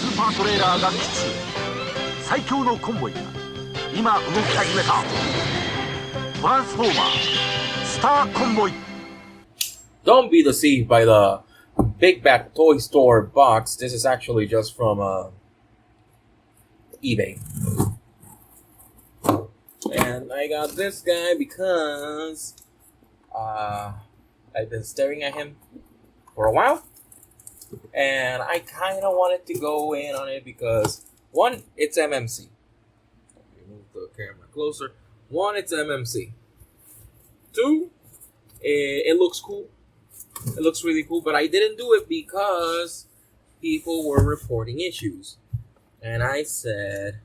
スーパートレーラーが基地最強のコンボイが今動き始めた。トランスフォーマースターコンボイ。 Don't be deceived by the Big Bad Toy Store box. This is actually just from eBay. And I got this guy because I've been staring at him for a while. And I kind of wanted to go in on it because, one, it's MMC. Move the camera closer. One, it's MMC. Two, it looks cool. It looks really cool, but I didn't do it because people were reporting issues. And I said,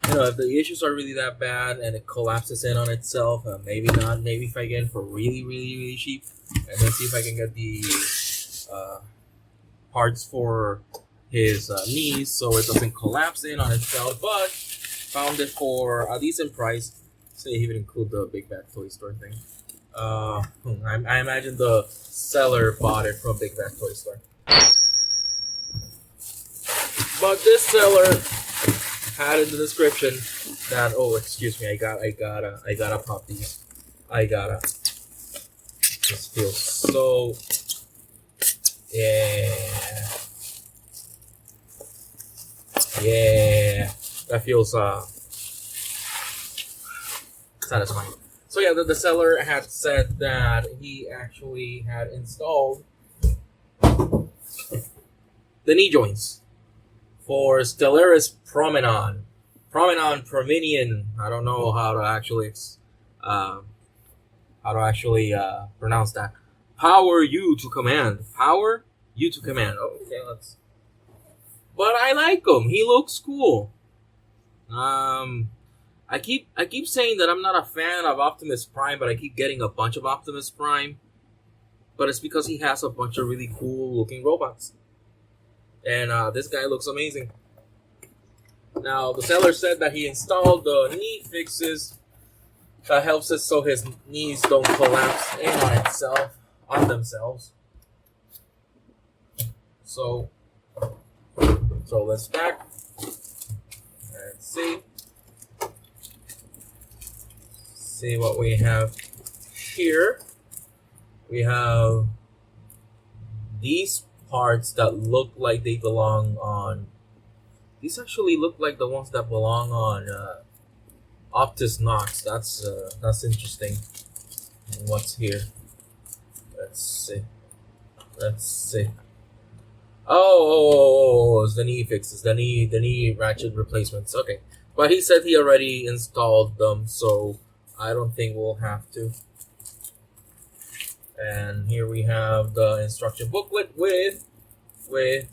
you know, if the issues are really that bad and it collapses in on itself, maybe not. Maybe if I get it for really, really, really cheap, and then see if I can get the parts for his knees so it doesn't collapse in on itself. But found it for a decent price. So you even include the Big Bad Toy Store thing. I imagine the seller bought it from Big Bad Toy Store. But this seller had in the description that, oh, excuse me, I gotta pop these. This feels so, yeah, that feels satisfying. So yeah, the seller had said that he actually had installed the knee joints for Stellarus Prominon. Prominon. I don't know how to actually pronounce that. Power you to command. Power you to command. Oh, okay, let's. But I like him. He looks cool. I keep saying that I'm not a fan of Optimus Prime, but I keep getting a bunch of Optimus Prime. But it's because he has a bunch of really cool looking robots. And this guy looks amazing. Now, the seller said that he installed the knee fixes that helps it so his knees don't collapse in on themselves. So let's back. Let's see what we have here. We have these parts that look like they belong on. These actually look like the ones that belong on Optus Nox. That's interesting. And what's here? Let's see. Oh, it's the knee fixes, the knee ratchet replacements. Okay, but he said he already installed them, so I don't think we'll have to. And here we have the instruction booklet with the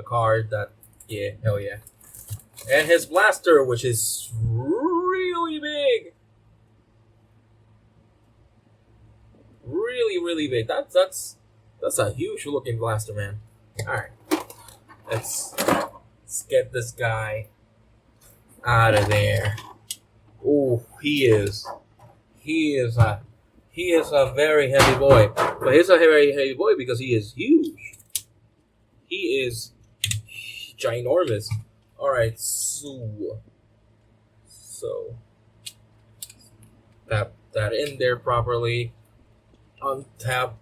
card that, yeah, hell yeah. And his blaster, which is really big. Really big. That's a huge looking blaster, man. Alright. Let's get this guy out of there. Oh, he is a very heavy boy. But he's a very heavy boy because he is huge. He is ginormous. Alright, so tap that in there properly. Untap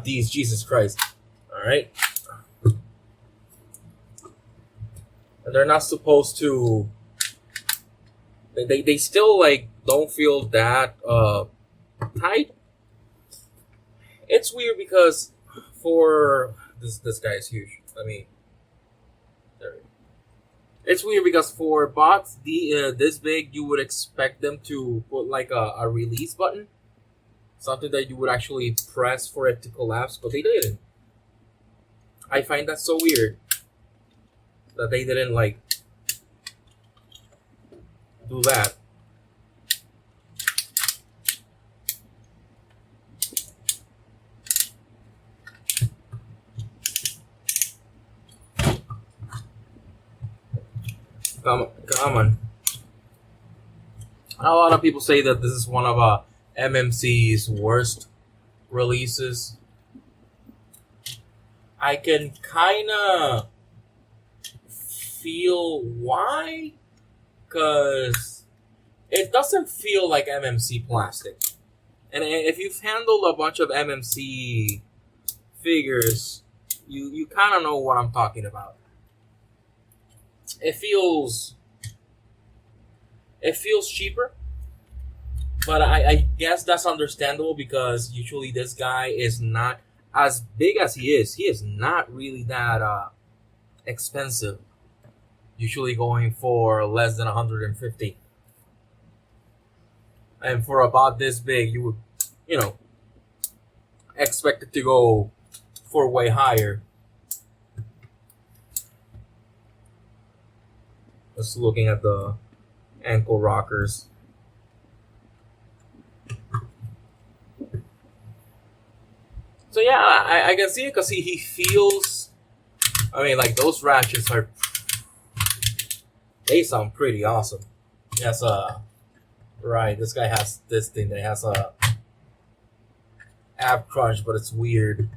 these, Jesus Christ. Alright. And they're not supposed to. They still like don't feel that tight. It's weird because for this guy is huge. It's weird because for bots this big, you would expect them to put like a release button, something that you would actually press for it to collapse, but they didn't. I find that so weird that they didn't like do that. Come on. A lot of people say that this is one of MMC's worst releases. I can kind of feel why, because it doesn't feel like MMC plastic. And if you've handled a bunch of MMC figures, you kind of know what I'm talking about. It feels cheaper, but I guess that's understandable because usually this guy is not as big as he is. He is not really that expensive. Usually going for less than 150. And for about this big, you would, expect it to go for way higher. Just looking at the ankle rockers. So yeah, I can see it because he feels. I mean, like those ratchets are. They sound pretty awesome. Yes, right. This guy has this thing that has a ab crunch, but it's weird.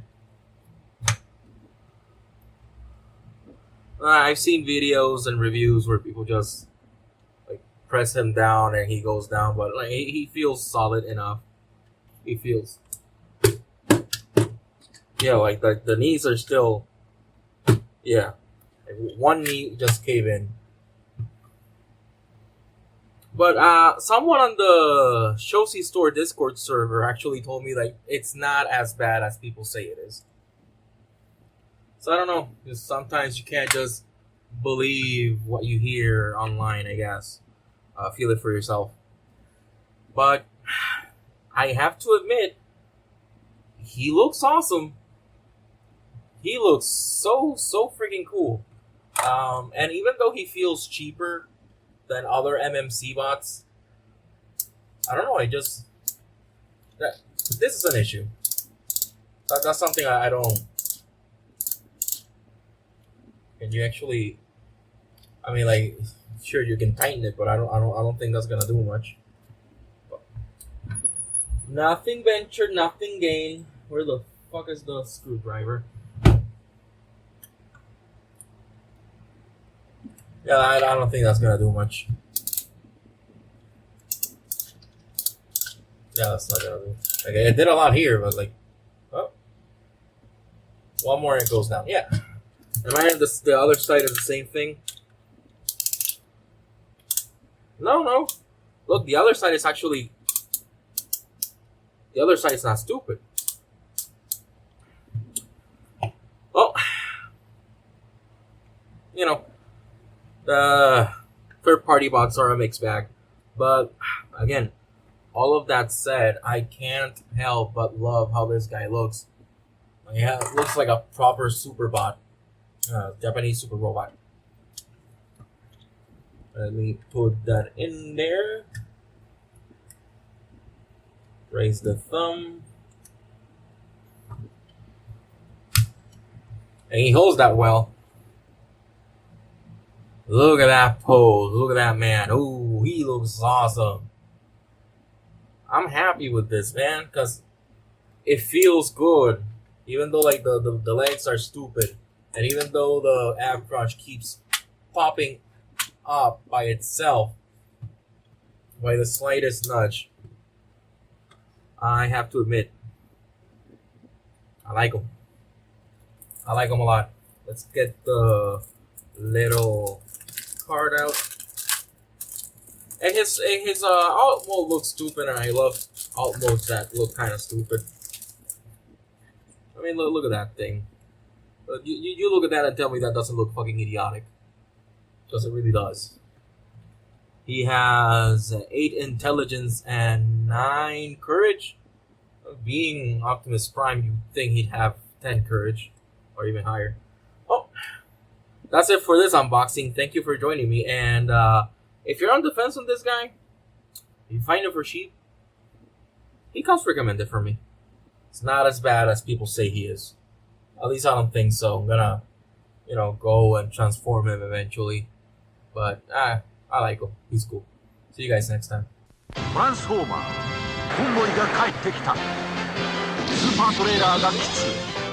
I've seen videos and reviews where people just like press him down and he goes down, but like he feels solid enough. He feels, like the knees are still, one knee just cave in. But someone on the Shosi Store Discord server actually told me like it's not as bad as people say it is. So I don't know. Just sometimes you can't just believe what you hear online, I guess. Feel it for yourself. But I have to admit, he looks awesome. He looks so freaking cool. And even though he feels cheaper than other MMC bots, I don't know. This is an issue. That's something I don't. Can you actually? I mean, like, sure you can tighten it, but I don't think that's gonna do much. Nothing ventured, nothing gained. Where the fuck is the screwdriver? Yeah, I don't think that's gonna do much. Yeah, that's not gonna do. Okay, it did a lot here, but like, oh, one more and it goes down. Yeah. Am I on the other side of the same thing? No. Look, the other side is actually. The other side is not stupid. Well, the third-party bots are a mixed bag. But, again, all of that said, I can't help but love how this guy looks. Yeah, it looks like a proper super bot. Japanese super robot. Let me put that in there. Raise the thumb. And he holds that well. Look at that pose. Look at that man. Ooh, he looks awesome. I'm happy with this, man, because it feels good. Even though like the legs are stupid. And even though the ab crunch keeps popping up by itself, by the slightest nudge, I have to admit, I like him. I like him a lot. Let's get the little card out. And his alt mode looks stupid, and I love alt modes that look kind of stupid. I mean, look at that thing. You look at that and tell me that doesn't look fucking idiotic. Because it really does. He has 8 intelligence and 9 courage. Being Optimus Prime, you'd think he'd have 10 courage. Or even higher. Oh, that's it for this unboxing. Thank you for joining me. And if you're on the fence on this guy, you find him for cheap, he comes recommended for me. It's not as bad as people say he is. At least I don't think so. I'm gonna, go and transform him eventually. But I like him. He's cool. See you guys next time. トランスフォーマーコンボイが帰ってきた。スーパートレーラーが基地へ。